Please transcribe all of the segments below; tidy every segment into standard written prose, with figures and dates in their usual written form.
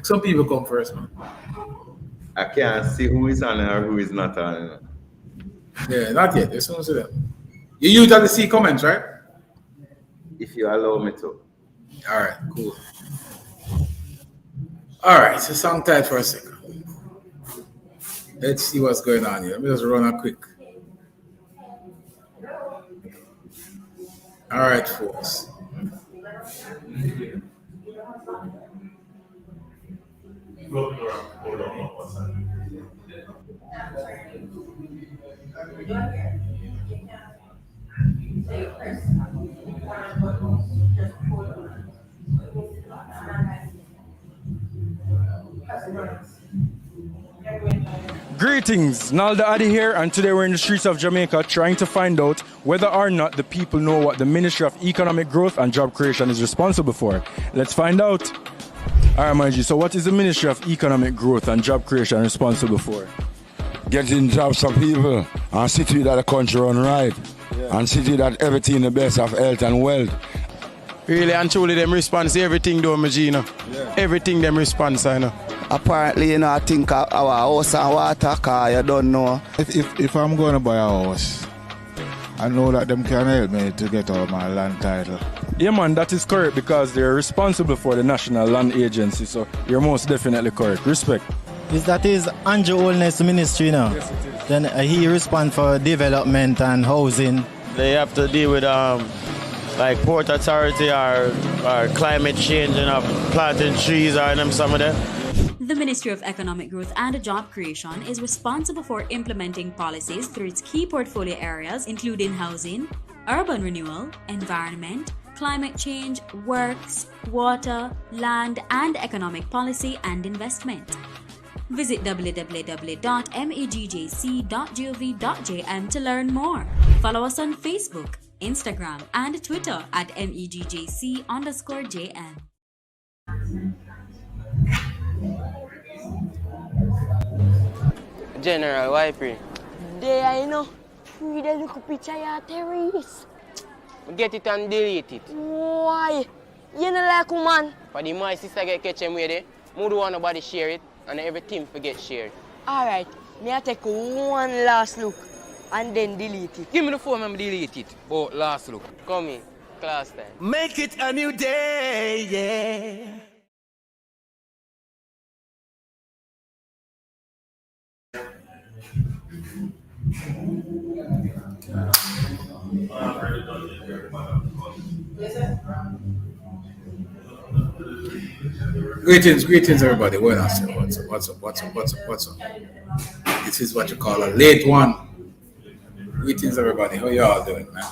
Some people come first, man. I can't see who is on or who is not on. Yeah, not yet. There's someone to them. You usually see comments, right? If you allow me to. All right, cool. All right, so song tight for a second. Let's see what's going on here. Let me just run a quick. All right, folks. Greetings, Nalda Adi here, and today we're in the streets of Jamaica trying to find out whether or not the people know what the Ministry of Economic Growth and Job Creation is responsible for. Let's find out. Alright, Manji, so what is the Ministry of Economic Growth and Job Creation responsible for? Getting jobs for people and see to it that the country run right. Yeah. And see to it that everything the best of health and wealth. Really and truly them response to everything though, Magina. Yeah. Everything them response, I know. Apparently, I think our house and water car, you don't know. If I'm going to buy a house, I know that them can help me to get all my land title. Yeah, man, that is correct because they're responsible for the National Land Agency, so you're most definitely correct. Respect. That is Andrew Holness Ministry now. Yes, it is. Then he responds for development and housing. They have to deal with like Port Authority or climate change and planting trees or them some of them. The Ministry of Economic Growth and Job Creation is responsible for implementing policies through its key portfolio areas, including housing, urban renewal, environment, climate change, works, water, land, and economic policy and investment. Visit www.megjc.gov.jm to learn more. Follow us on Facebook, Instagram, and Twitter at megjc_jm. General, why pray? There, I know. Free the look picture ya terrorist. Get it and delete it. Why? You know like woman. For the my sister get catch him with it, I don't want nobody share it, and everything forget shared. Alright, me I take one last look and then delete it. Give me the phone and delete it. Oh, last look. Come in, class time. Make it a new day, yeah. Greetings, everybody. What's up? This is what you call a late one. Greetings, everybody. How y'all doing, man?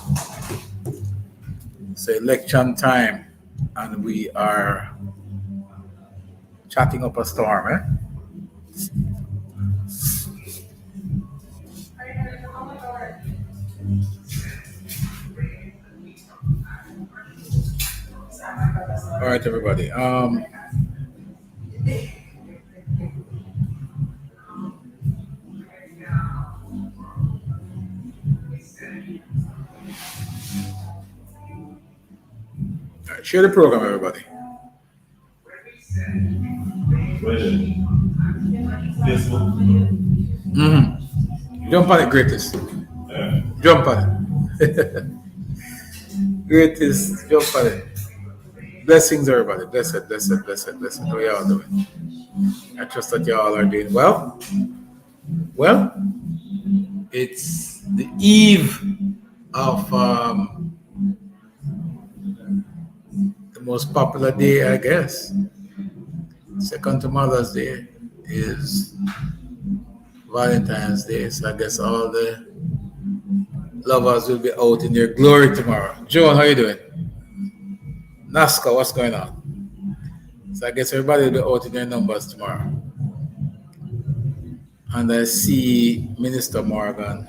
It's election time, and we are chatting up a storm, eh? All right, everybody. All right, share the program, everybody. Jump on it, greatest. Jump on it. Greatest, jump on it. Blessings, everybody. Blessed. How y'all doing? I trust that y'all are doing well. Well, it's the eve of the most popular day, I guess. Second to Mother's Day is Valentine's Day, so I guess all the lovers will be out in their glory tomorrow. Joan, how you doing? NASCA, what's going on? So I guess everybody will be out in their numbers tomorrow. And I see Minister Morgan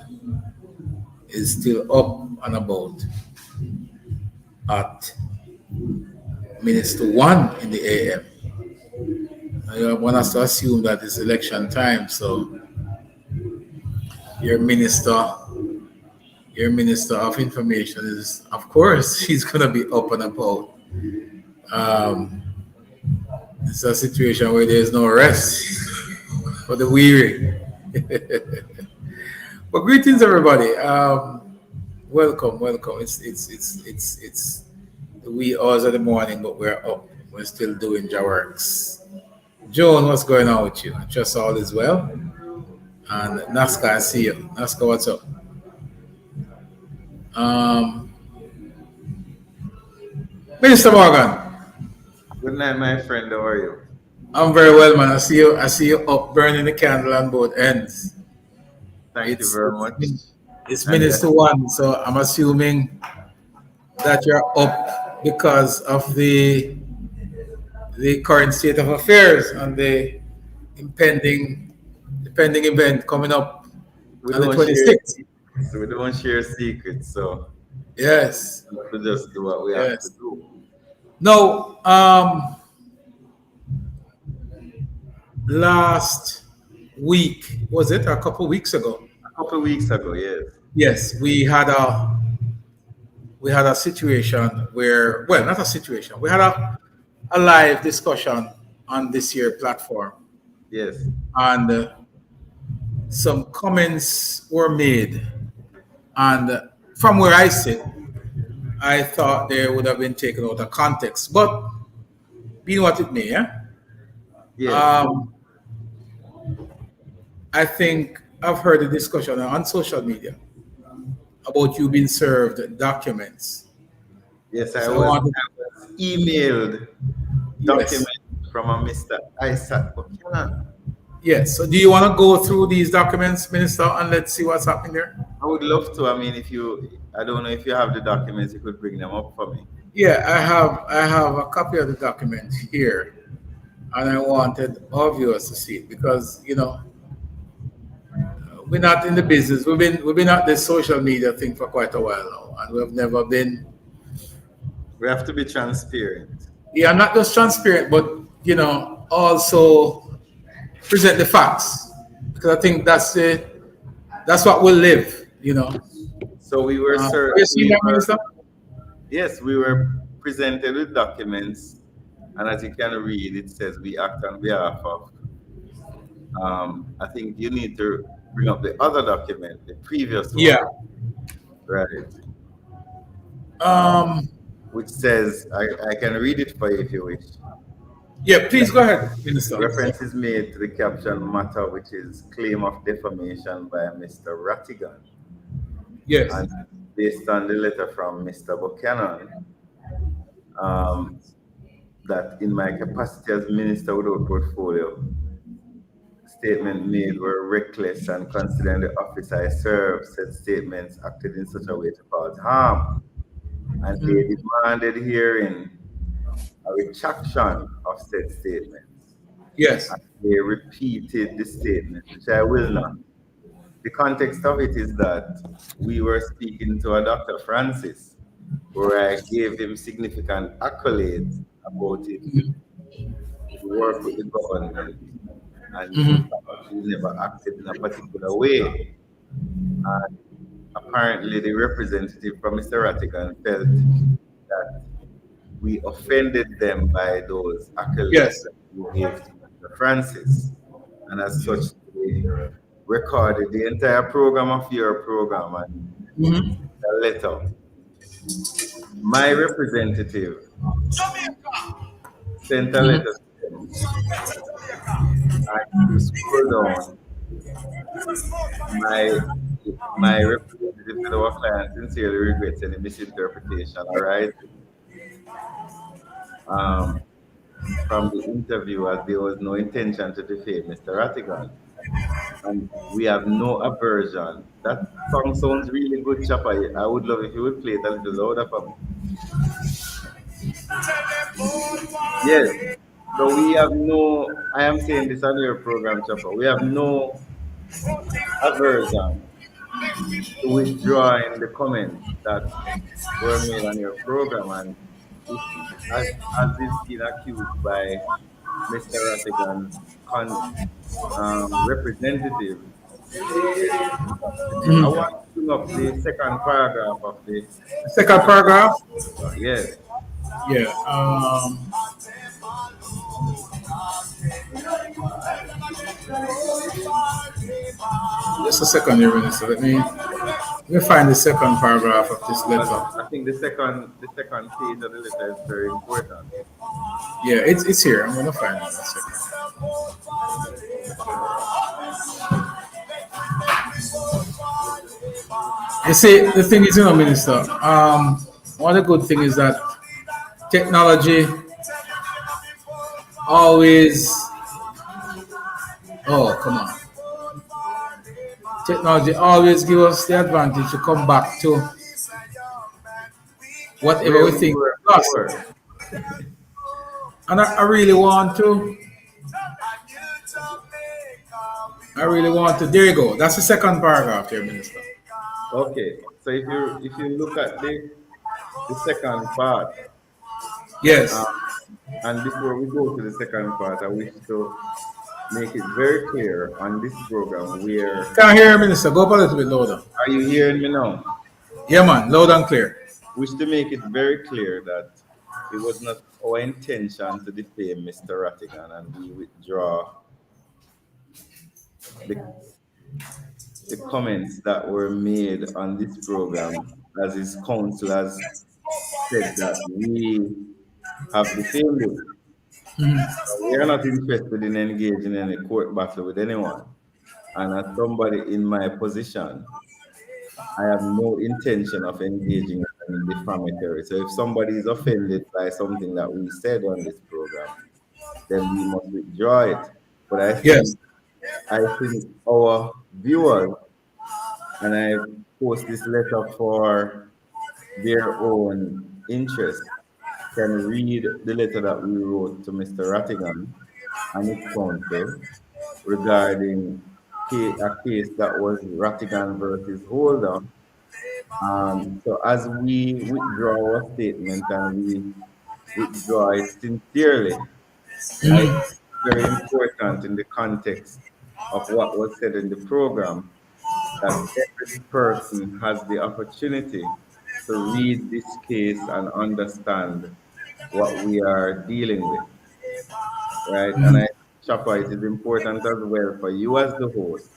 is still up and about at Minister 1 in the AM. And one has to assume that it's election time, so your minister of information is, of course, she's gonna be up and about. It's a situation where there's no rest for the weary. But greetings, everybody. Welcome, welcome. It's the wee hours of the morning, but we're up. We're still doing our works. Joan, what's going on with you? I trust all is well. And Nasca, I see you. Nasca, what's up? Um, Minister Morgan. Good night, my friend. How are you? I'm very well, man. I see you. I see you up burning the candle on both ends. Thank you very much. It's minutes to one, so I'm assuming that you're up because of the current state of affairs and the impending event coming up on the 26th. We don't share secrets, so yes, we just do what we have to do. No, last week, was it a couple weeks ago? A couple weeks ago, yes. Yes, we had a situation where, well, not a situation. We had a live discussion on this year platform. Yes. And some comments were made, and from where I sit, I thought they would have been taken out of context. But being what it may, I think I've heard a discussion on social media about you being served documents. Yes, I was emailed documents from a Mr. Isaac Buchanan. Yes. So do you want to go through these documents, Minister, and let's see what's happening there? I would love to. I mean, I don't know if you have the documents, you could bring them up for me. Yeah, I have a copy of the document here, and I wanted all viewers to see it because, you know, we're not in the business. We've been at this social media thing for quite a while now, and we've never been. We have to be transparent. Yeah, not just transparent, but you know, also present the facts, because I think that's what will live. You know. So we were served. Yes, we were presented with documents, and as you can read, it says we act on behalf of. I think you need to bring up the other document, the previous one. Yeah. Right. Which says, I can read it for you if you wish. Yeah, please go ahead, Minister. Reference is made to the caption matter, which is claim of defamation by Mr. Rattigan. Yes. And based on the letter from Mr. Buchanan, that in my capacity as Minister without portfolio, statement made were reckless, and considering the office I serve, said statements acted in such a way to cause harm. And they demanded hearing a retraction of said statements. Yes. And they repeated the statement, which I will not. The context of it is that we were speaking to a Dr. Francis, where I gave him significant accolades about his work with the government, and he never acted in a particular way. And apparently the representative from Mr. Rattigan felt that we offended them by those accolades that we gave to Mr. Francis. And as such, they recorded the entire program of your program and a letter. My representative sent a letter to them. And you scroll down, my representative to our client sincerely regrets any misinterpretation arising from the interview, as there was no intention to defame Mr. Rattigan. And we have no aversion. That song sounds really good, Chapa. I would love if you would play it a little louder for me. Yes. So we have no, I am saying this on your program, Chapa, we have no aversion to withdrawing the comments that were made on your program. And if, as is been accused by Mr. Rattigan's representative, I want to bring up the second paragraph of the second paragraph. Yes. Yeah. Just a second here, Minister. Let me find the second paragraph of this But letter. I think the second page of the letter is very important. Yeah, it's here. I'm gonna find it in a second. You see, the thing is, Minister. One of the good thing is that technology always. Oh, come on. Technology always give us the advantage to come back to whatever we think were lost. before. And I really want to. There you go. That's the second paragraph here, Minister. Okay, so if you look at the second part, Yes. and before we go to the second part, I wish to make it very clear on this program where Can't hear, Minister. Go up a little bit louder. are you hearing me now? Yeah, man. Loud and clear. Wish to make it very clear that it was not our intention to defame Mr. Rattigan, and we withdraw the comments that were made on this program, as his counsel has said that we have defamed him. We are not interested in engaging in a court battle with anyone. And as somebody in my position, I have no intention of engaging in defamatory. So if somebody is offended by something that we said on this program, then we must withdraw it. But I think our viewers, and I post this letter for their own interest, can read the letter that we wrote to Mr. Rattigan and his counsel regarding a case that was Rattigan versus Holder. So as we withdraw our statement and we withdraw it sincerely, I think it's very important in the context of what was said in the program that every person has the opportunity to read this case and understand what we are dealing with, right? And Chapa, it is important as well for you as the host,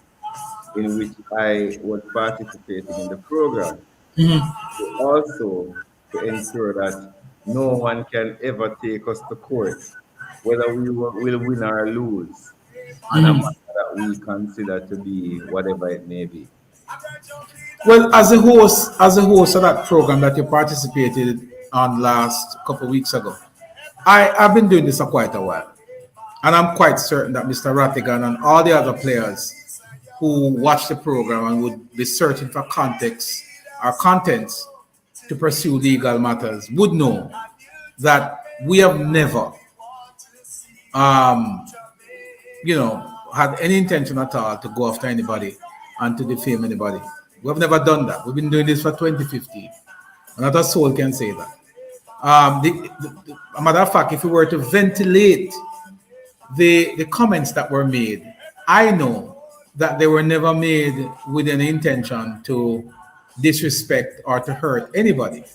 in which I was participating in the program, also to ensure that no one can ever take us to court, whether we will win or lose, on a matter that we consider to be whatever it may be. Well, as a host of that program that you participated on last couple of weeks ago, I've been doing this for quite a while. And I'm quite certain that Mr. Rattigan and all the other players who watch the program and would be searching for context or contents to pursue legal matters would know that we have never, had any intention at all to go after anybody and to defame anybody. We've never done that. We've been doing this for 2015. Not a soul can say that. A matter of fact, if we were to ventilate the comments that were made, I know that they were never made with an intention to disrespect or to hurt anybody.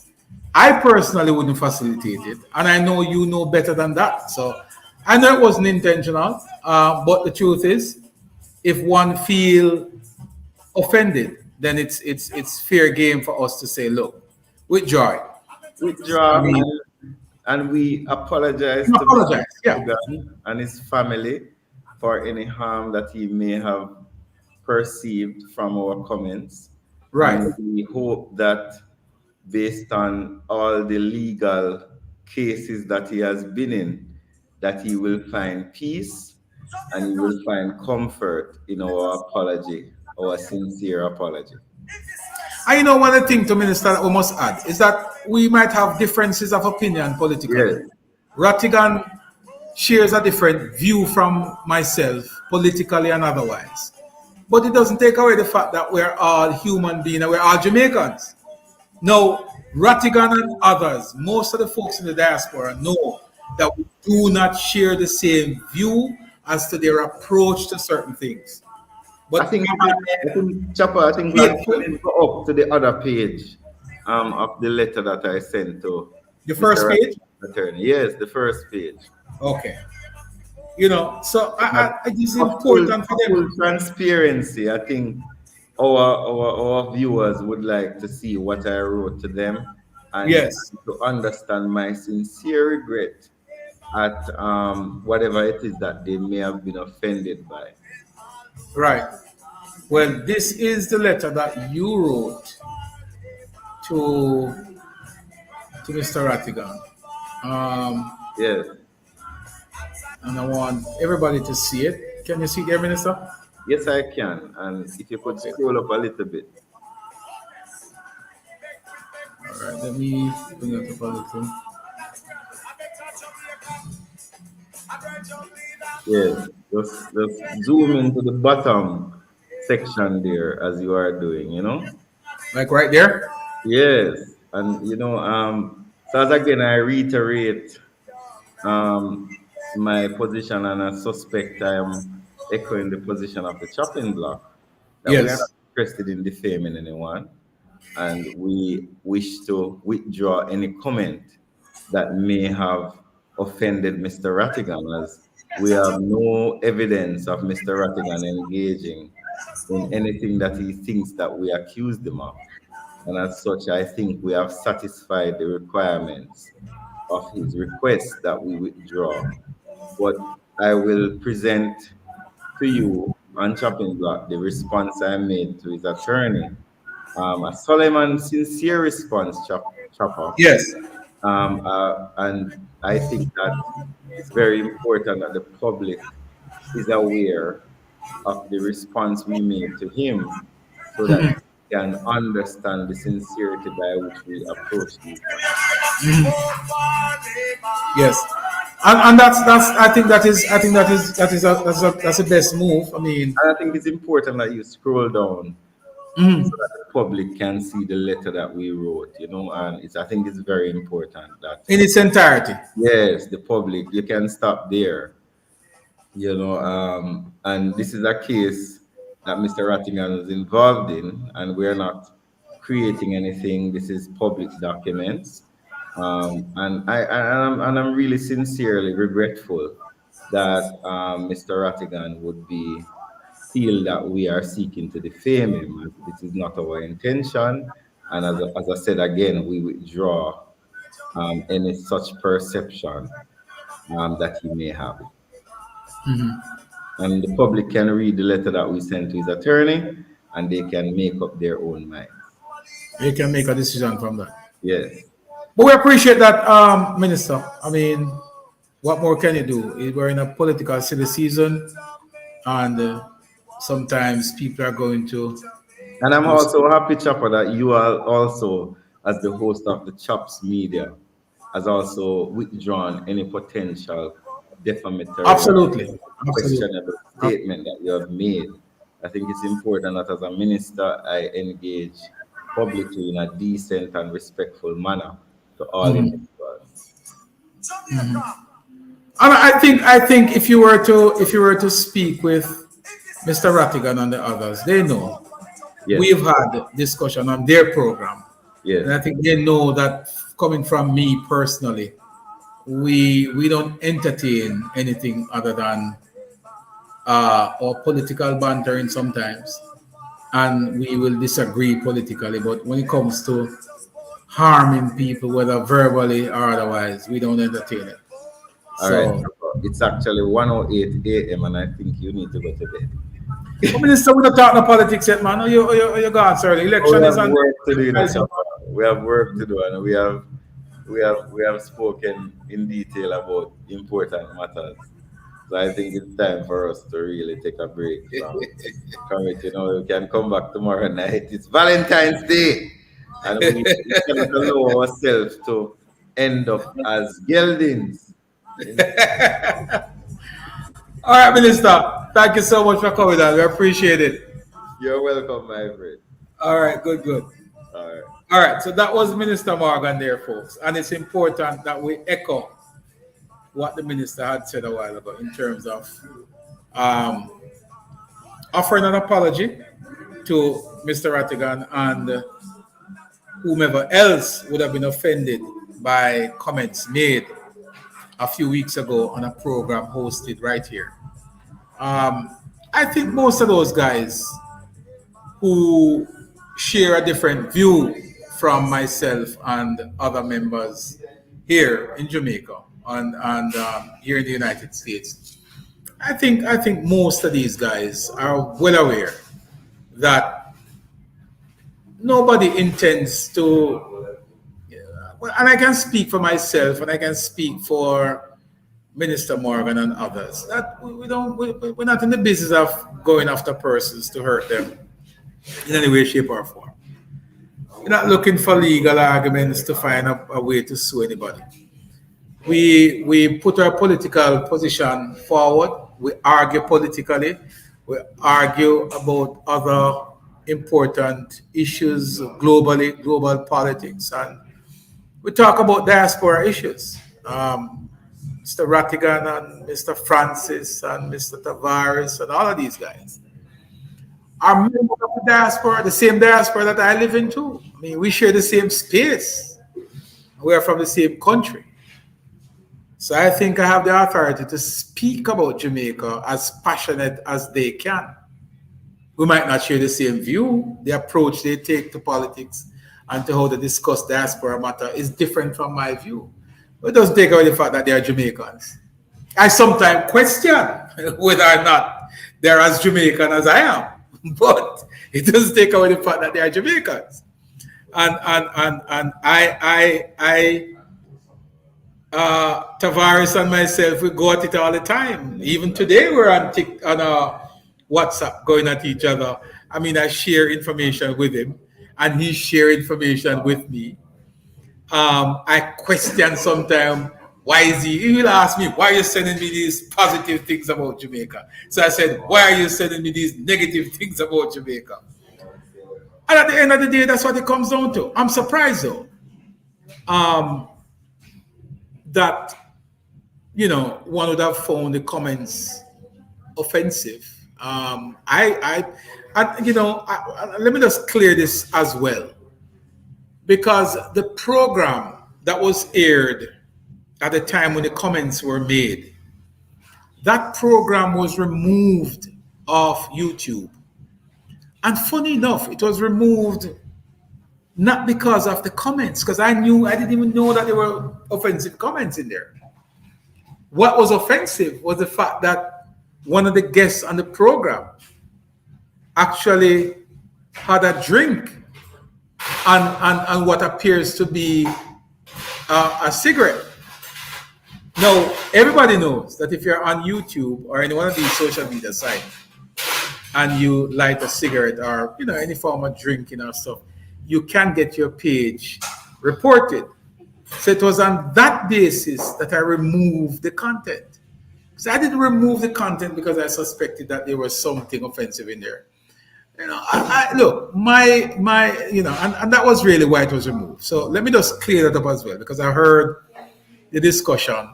I personally wouldn't facilitate it, and I know you know better than that. So I know it wasn't intentional, but the truth is, if one feel offended, then it's fair game for us to say, look, withdraw it. And we apologize to Mr. Rattigan and his family for any harm that he may have perceived from our comments. Right. And we hope that based on all the legal cases that he has been in, that he will find peace and he will find comfort in our apology, our sincere apology. And one of the things to Minister that we must add is that we might have differences of opinion politically. Yes. Rattigan shares a different view from myself, politically and otherwise. But it doesn't take away the fact that we're all human beings and we're all Jamaicans. Now, Rattigan and others, most of the folks in the diaspora know that we do not share the same view as to their approach to certain things. But I think Chapa, I think we can go up to the other page of the letter that I sent to the first page? Attorney. Yes, the first page. Okay. You know, so it is For full, important for for full them. transparency, I think our viewers would like to see what I wrote to them and Yes, to understand my sincere regret at whatever it is that they may have been offended by. right. Well, this is the letter that you wrote to Mr. Rattigan. Um, Yes, and I want everybody to see it. Can you see it there, Minister? yes, I can. And if you could Okay. scroll up a little bit. All right, let me bring it up a little. Yes, just zoom into the bottom section there as you are doing, you know? Like right there? Yes. And so as again I reiterate my position, and I suspect I am echoing the position of the chopping block, that we are not Yes. interested in defaming anyone, and we wish to withdraw any comment that may have offended Mr. Rattigan, as we have no evidence of Mr. Rattigan engaging in anything that he thinks that we accused him of. And as such, I think we have satisfied the requirements of his request that we withdraw. But I will present to you on chopping block the response I made to his attorney. A solemn and sincere response, Chopper. Yes. And I think that it's very important that the public is aware of the response we made to him, so that they can understand the sincerity by which we approach these matters. Yes. And that's that's the best move. I mean, And I think it's important that you scroll down mhm. so that the public can see the letter that we wrote, and I think it's very important that, In its entirety. yes, the public, you can stop there, and this is a case that Mr. Rattingham is involved in, and we're not creating anything. This is public documents. And I'm really sincerely regretful that Mr. Rattigan would be feel that we are seeking to defame him. This is not our intention. And as I said again, we withdraw any such perception that he may have. And the public can read the letter that we sent to his attorney, and they can make up their own minds. You can make a decision from that. Yes. But we appreciate that, Minister. I mean, what more can you do? We're in a political silly season, and sometimes people are going to. And I'm also happy, Chopper, that you are also, as the host of the Chops Media, has also withdrawn any potential defamatory, Absolutely. questionable statement that you have made. I think it's important that as a minister, I engage publicly in a decent and respectful manner to all individuals. And I think if you were to speak with Mr. Rattigan and the others, they know. Yes. We've had discussion on their program. Yes. And I think they know that coming from me personally, we don't entertain anything other than or political bantering sometimes, and we will disagree politically. But when it comes to harming people, whether verbally or otherwise, we don't entertain it. All right. It's actually 1:08 a.m. and I think you need to go to bed. Minister, we're not talking politics yet, man. You're gone, sir. The election is on. Work to do, we have work to do, and we have spoken in detail about important matters. So I think it's time for us to really take a break from it. We can come back tomorrow night. It's Valentine's Day, and we cannot allow ourselves to end up as geldings. All right, Minister. Thank you so much for coming on. We appreciate it. You're welcome, my friend. All right, good. All right, so that was Minister Morgan there, folks. And it's important that we echo what the minister had said a while ago in terms of offering an apology to Mr. Rattigan and whomever else would have been offended by comments made a few weeks ago on a program hosted right here. I think most of those guys who share a different view from myself and other members here in Jamaica and here in the United States, I think most of these guys are well aware that nobody intends to, and I can speak for myself and I can speak for Minister Morgan and others, that we're not in the business of going after persons to hurt them in any way, shape, or form. We're not looking for legal arguments to find a way to sue anybody. We put our political position forward. We argue politically. We argue about other important issues globally, global politics, and we talk about diaspora issues. Mr. Rattigan and Mr. Francis and Mr. Tavares and all of these guys are members of the diaspora, the same diaspora that I live in too. I mean, we share the same space. We are from the same country. So I think I have the authority to speak about Jamaica as passionate as they can. We might not share the same view. The approach they take to politics and to how they discuss diaspora matter is different from my view. But it doesn't take away the fact that they are Jamaicans. I sometimes question whether or not they're as Jamaican as I am, but it doesn't take away the fact that they are Jamaicans. And Tavares and myself, we go at it all the time. Even today, we're on WhatsApp going at each other. I mean, I share information with him, and he shares information with me. I question sometimes, why is he will ask me, why are you sending me these positive things about Jamaica? So I said, why are you sending me these negative things about Jamaica? And at the end of the day, that's what it comes down to. I'm surprised though, that, one would have found the comments offensive. Let me just clear this as well. Because the program that was aired at the time when the comments were made, that program was removed off YouTube. And funny enough, it was removed not because of the comments, because I didn't even know that there were offensive comments in there. What was offensive was the fact that one of the guests on the program actually had a drink and what appears to be a cigarette. Now, everybody knows that if you're on YouTube or any one of these social media sites and you light a cigarette or any form of drinking or stuff, you can get your page reported. So it was on that basis that I removed the content. So I didn't remove the content because I suspected that there was something offensive in there. Look, and that was really why it was removed. So let me just clear that up as well, because I heard the discussion.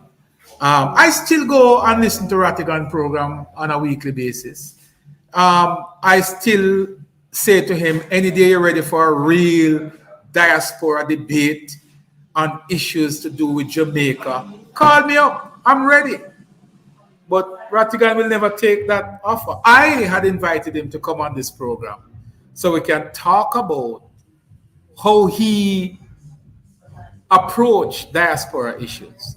I still go and listen to Rattigan program on a weekly basis. I still say to him, any day you're ready for a real diaspora debate on issues to do with Jamaica, call me up. I'm ready. But Rattigan will never take that offer. I had invited him to come on this program so we can talk about how he approached diaspora issues.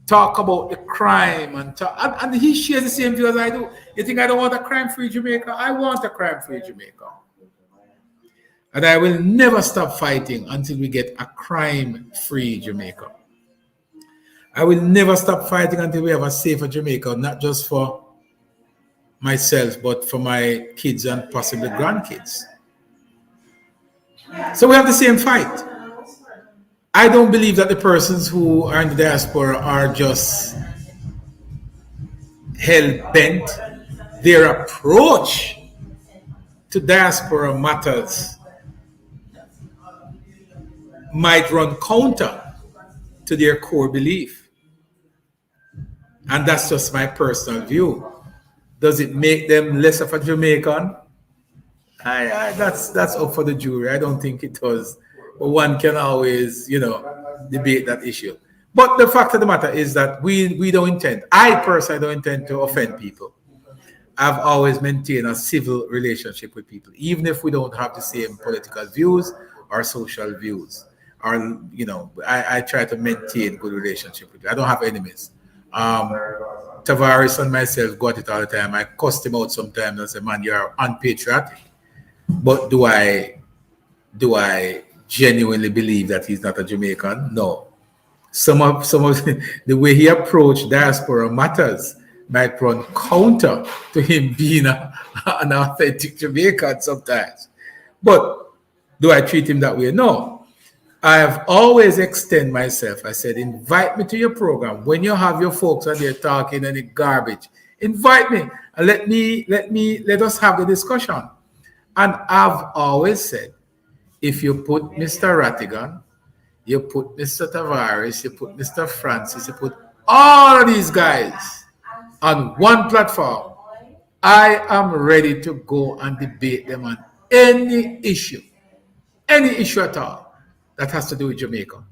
Talk about the crime and he shares the same view as I do. You think I don't want a crime-free Jamaica? I want a crime-free Jamaica. And I will never stop fighting until we get a crime-free Jamaica. I will never stop fighting until we have a safer Jamaica, not just for myself, but for my kids and possibly grandkids. So we have the same fight. I don't believe that the persons who are in the diaspora are just hell-bent. Their approach to diaspora matters might run counter to their core belief. And that's just my personal view. Does it make them less of a Jamaican? That's up for the jury. I don't think it does. But one can always, debate that issue. But the fact of the matter is that we don't intend, I personally don't intend to offend people. I've always maintained a civil relationship with people, even if we don't have the same political views or social views. Or, you know, I try to maintain good relationship with people. I don't have enemies. Tavares and myself got it all the time. I cussed him out sometimes and say, man, you're unpatriotic. But do I genuinely believe that he's not a Jamaican? No. Some of the way he approached diaspora matters might run counter to him being an authentic Jamaican sometimes. But do I treat him that way? No. I have always extended myself. I said, invite me to your program. When you have your folks and they're talking any garbage, invite me and let us have the discussion. And I've always said, if you put Mr. Rattigan, you put Mr. Tavares, you put Mr. Francis, you put all of these guys on one platform, I am ready to go and debate them on any issue at all that has to do with Jamaica.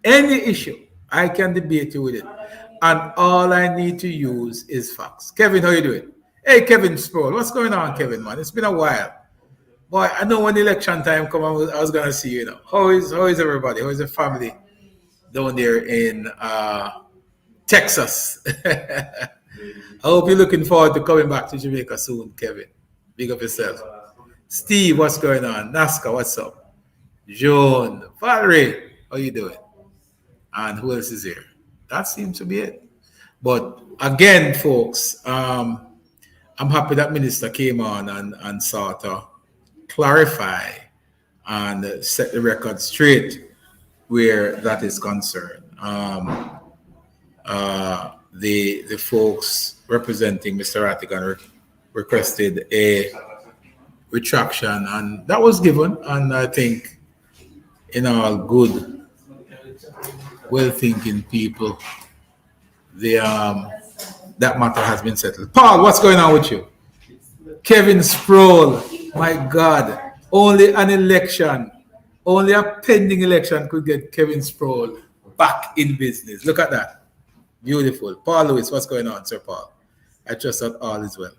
Any issue, I can debate you with it. And all I need to use is facts. Kevin, how you doing? Hey, Kevin Sproul, what's going on, Kevin, man? It's been a while. Boy, I know when election time come, I was going to see you, know. How is everybody? How is the family down there in Texas? I hope you're looking forward to coming back to Jamaica soon, Kevin. Big up yourself. Steve, what's going on? Nasca, what's up? Joan, Valerie, how you doing? And who else is here? That seems to be it. But again, folks, I'm happy that Minister came on and sort of clarify and set the record straight where that is concerned. The folks representing Mr. Rattigan requested a retraction, and that was given. And I think, in all good, well-thinking people, that matter has been settled. Paul, what's going on with you? Kevin Sproul, my God, only an election, only a pending election could get Kevin Sproul back in business. Look at that. Beautiful. Paul Lewis, what's going on, Sir Paul? I trust that all is well.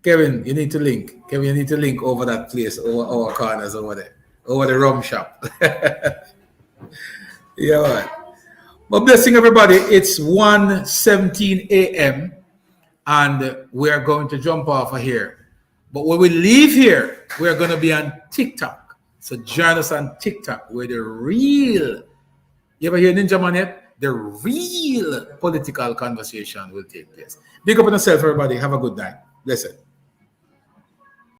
Kevin, you need to link. Kevin, you need to link over that place, over our corners over there, over the rum shop. Yeah, right. But blessing everybody, it's 1:17 a.m. and we're going to jump off of here. But when we leave here, we're going to be on TikTok. So join us on TikTok where the real, you ever hear Ninja Man yet? The real political conversation will take place. Big up on yourself, everybody. Have a good night. Listen.